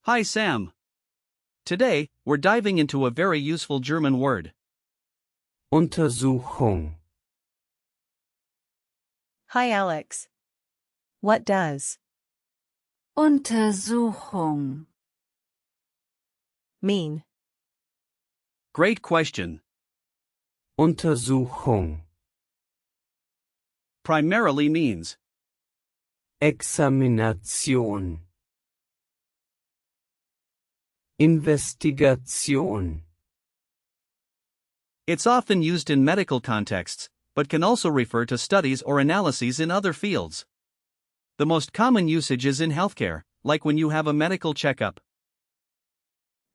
Hi Sam. Today, we're diving into a very useful German word. Untersuchung. Hi Alex. What does Untersuchung mean? Great question. Untersuchung. Primarily means Examination. Investigation. it's often used in medical contexts, but can also refer to studies or analyses in other fields. The most common usage is in healthcare, like when you have a medical checkup.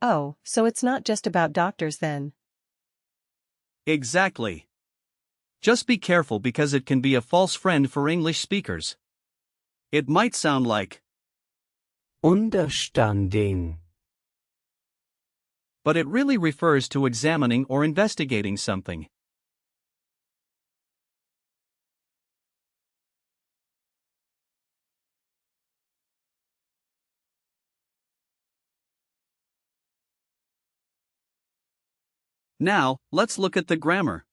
Oh, so it's not just about doctors then. Exactly. Just be careful because it can be a false friend for English speakers. It might sound like, Understanding. but it really refers to examining or investigating something. Now, let's look at the grammar.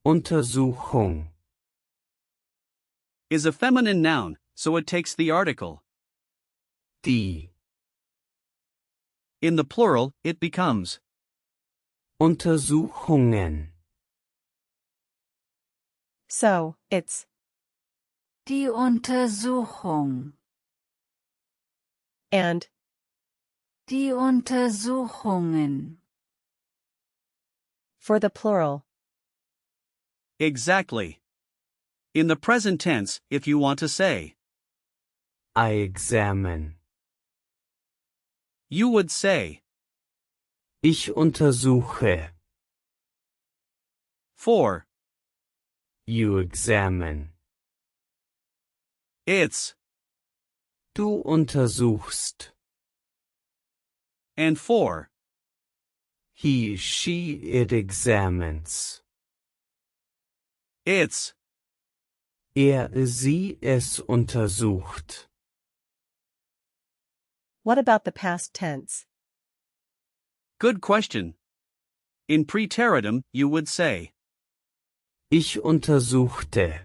Untersuchung. Is a feminine noun, so it takes the article. Die. In the plural, it becomes Untersuchungen. So, it's Die Untersuchung. and Die Untersuchungen. for the plural. exactly. In the present tense, if you want to say, I examine. you would say, Ich untersuche. for, You examine. it's, Du untersuchst. and for. He, she, it examines. It's, Sie, es untersucht. What about the past tense? good question. In preteritum, you would say, Ich untersuchte.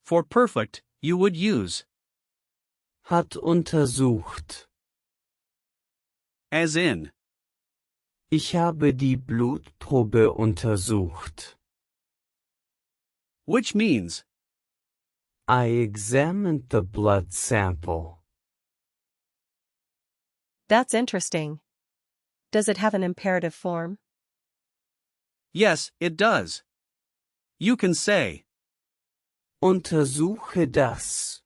for perfect, you would use, Hat untersucht. as in, Ich habe die Blutprobe untersucht. which means, I examined the blood sample. That's interesting. Does it have an imperative form? yes, it does. You can say, Untersuche das.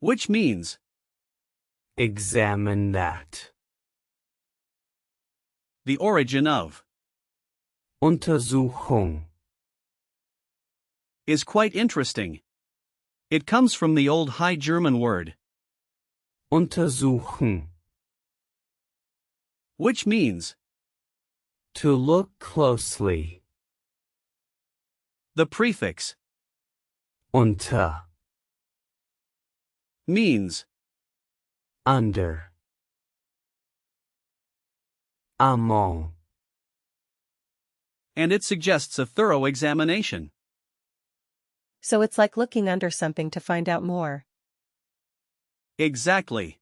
which means, Examine that. the origin of, Untersuchung. is quite interesting. It comes from the old High German word, Untersuchen. which means, To look closely. the prefix, Unter. means, Under. Among. and it suggests a thorough examination. So it's like looking under something to find out more. Exactly.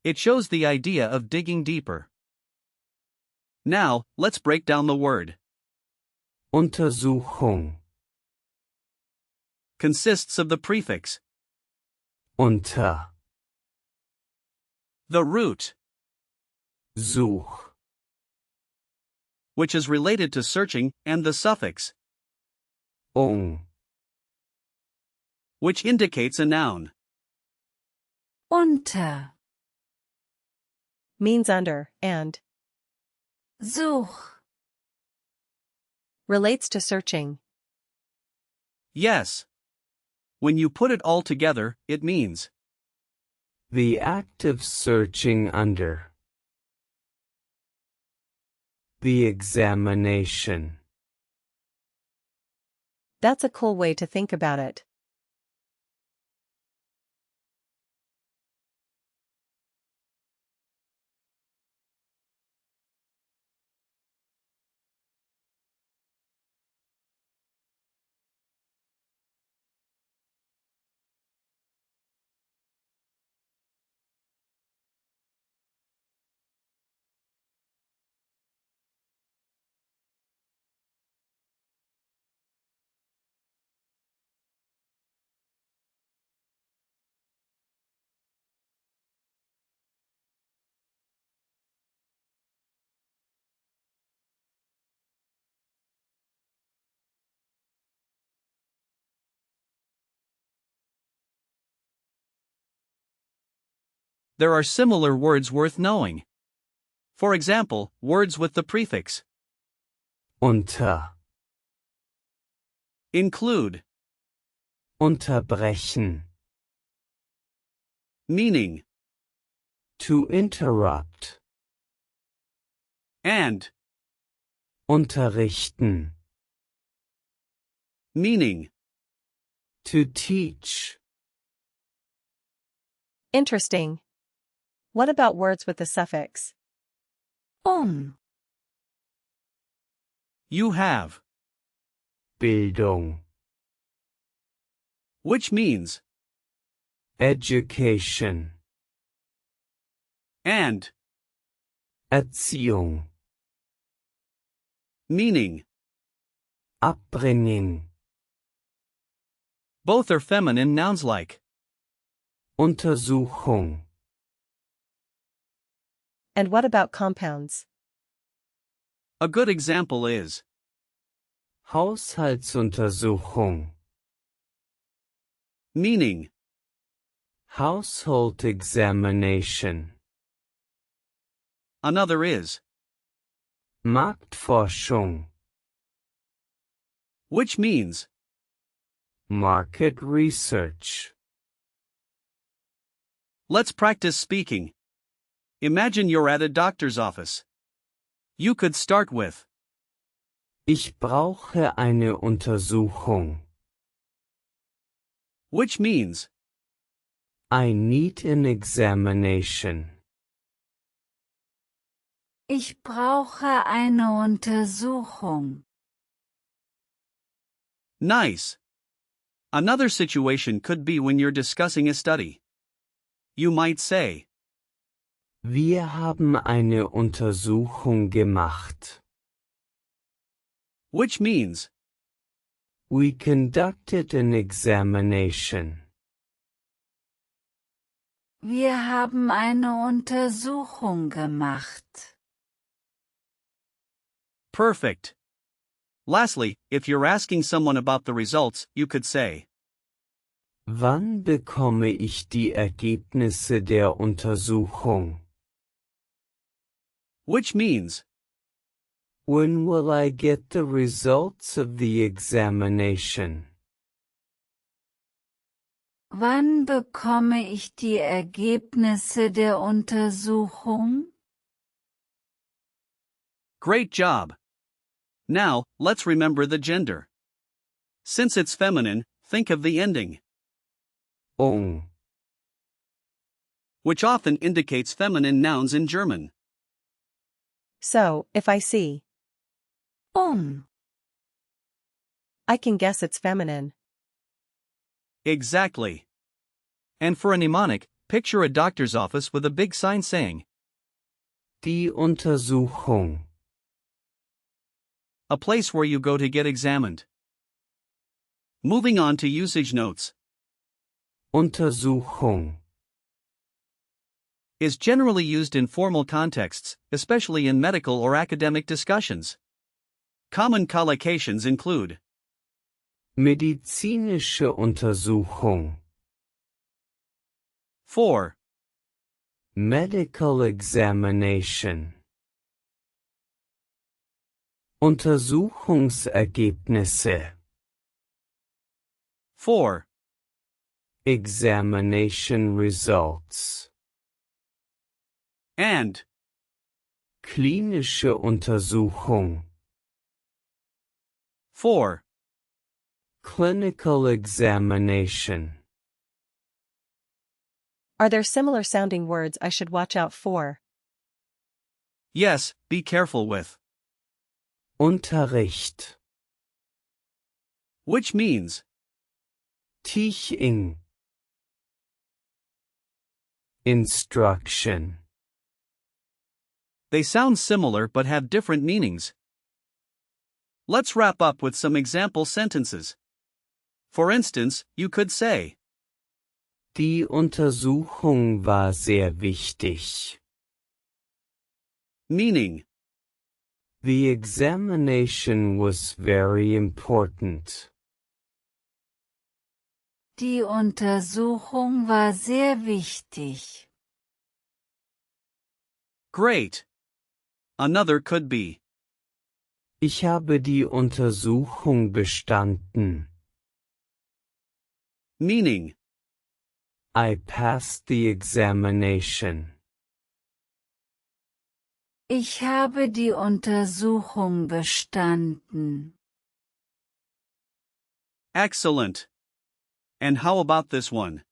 It shows the idea of digging deeper. Now, let's break down the word. Untersuchung. Consists of the prefix, Unter. the root, Such. which is related to searching, and the suffix, which indicates a noun. Unter. Means under, and Such. relates to searching. Yes. When you put it all together, it means The act of searching under. The examination. That's a cool way to think about it. there are similar words worth knowing. For example, words with the prefix unter, include, unterbrechen, meaning, to interrupt, and, unterrichten, meaning. to teach. Interesting. What about words with the suffix You have, Bildung, which means, education, and, Erziehung, meaning. abbringen, Both are feminine nouns like Untersuchung, And what about compounds? a good example is Haushaltsuntersuchung, meaning. household examination, Another is, Marktforschung, which means. market research. Let's practice speaking. Imagine you're at a doctor's office. You could start with, Ich brauche eine Untersuchung. which means. I need an examination. Ich brauche eine Untersuchung. Nice. Another situation could be when you're discussing a study. You might say, Wir haben eine Untersuchung gemacht. which means. We conducted an examination. Wir haben eine Untersuchung gemacht. Perfect. Lastly, if you're asking someone about the results, you could say, Wann bekomme ich die Ergebnisse der Untersuchung? which means. When will I get the results of the examination? Wann bekomme ich die Ergebnisse der Untersuchung? Great job. Now, let's remember the gender. Since it's feminine, think of the ending, ung, which often indicates feminine nouns in German. So, if I see, I can guess it's feminine. Exactly. And for a mnemonic, picture a doctor's office with a big sign saying, die Untersuchung, a place where you go to get examined. Moving on to usage notes. Untersuchung, Is generally used in formal contexts, especially in medical or academic discussions. Common collocations include medizinische Untersuchung, for, medical examination, Untersuchungsergebnisse, for, examination results, and, klinische Untersuchung, for. clinical examination. Are there similar sounding words I should watch out for? Yes, be careful with, Unterricht, which means. teaching, instruction. They sound similar but have different meanings. Let's wrap up with some example sentences. For instance, you could say, Die Untersuchung war sehr wichtig. meaning. The examination was very important. Die Untersuchung war sehr wichtig. Great. Another could be. Ich habe die Untersuchung bestanden. Meaning. I passed the examination. Ich habe die Untersuchung bestanden. Excellent. And how about this one?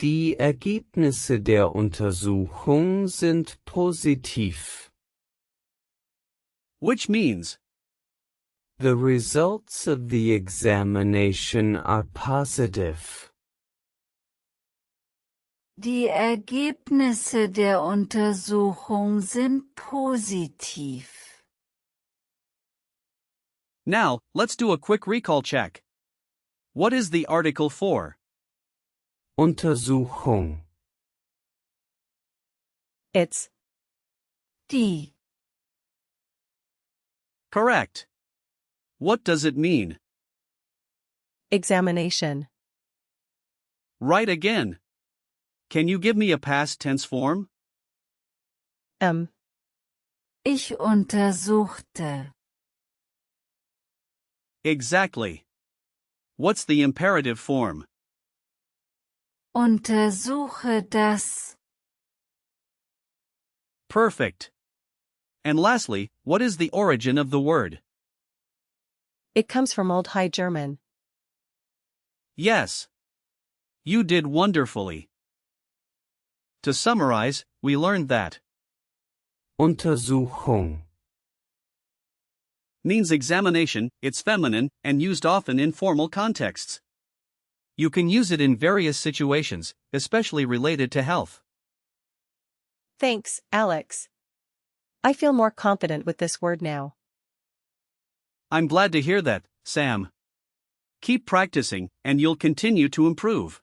Die Ergebnisse der Untersuchung sind positiv. Which means. The results of the examination are positive. Die Ergebnisse der Untersuchung sind positiv. Now, let's do a quick recall check. What is the article for? Untersuchung. It's Die. Correct. What does it mean? examination. Right again. Can you give me a past tense form? Ich untersuchte. Exactly. What's the imperative form? Untersuche das. Perfect. And lastly, what is the origin of the word? It comes from Old High German. Yes. You did wonderfully. To summarize, we learned that Untersuchung means examination, it's feminine, and used often in formal contexts. You can use it in various situations, especially related to health. Thanks, Alex. I feel more confident with this word now. I'm glad to hear that, Sam. Keep practicing, and you'll continue to improve.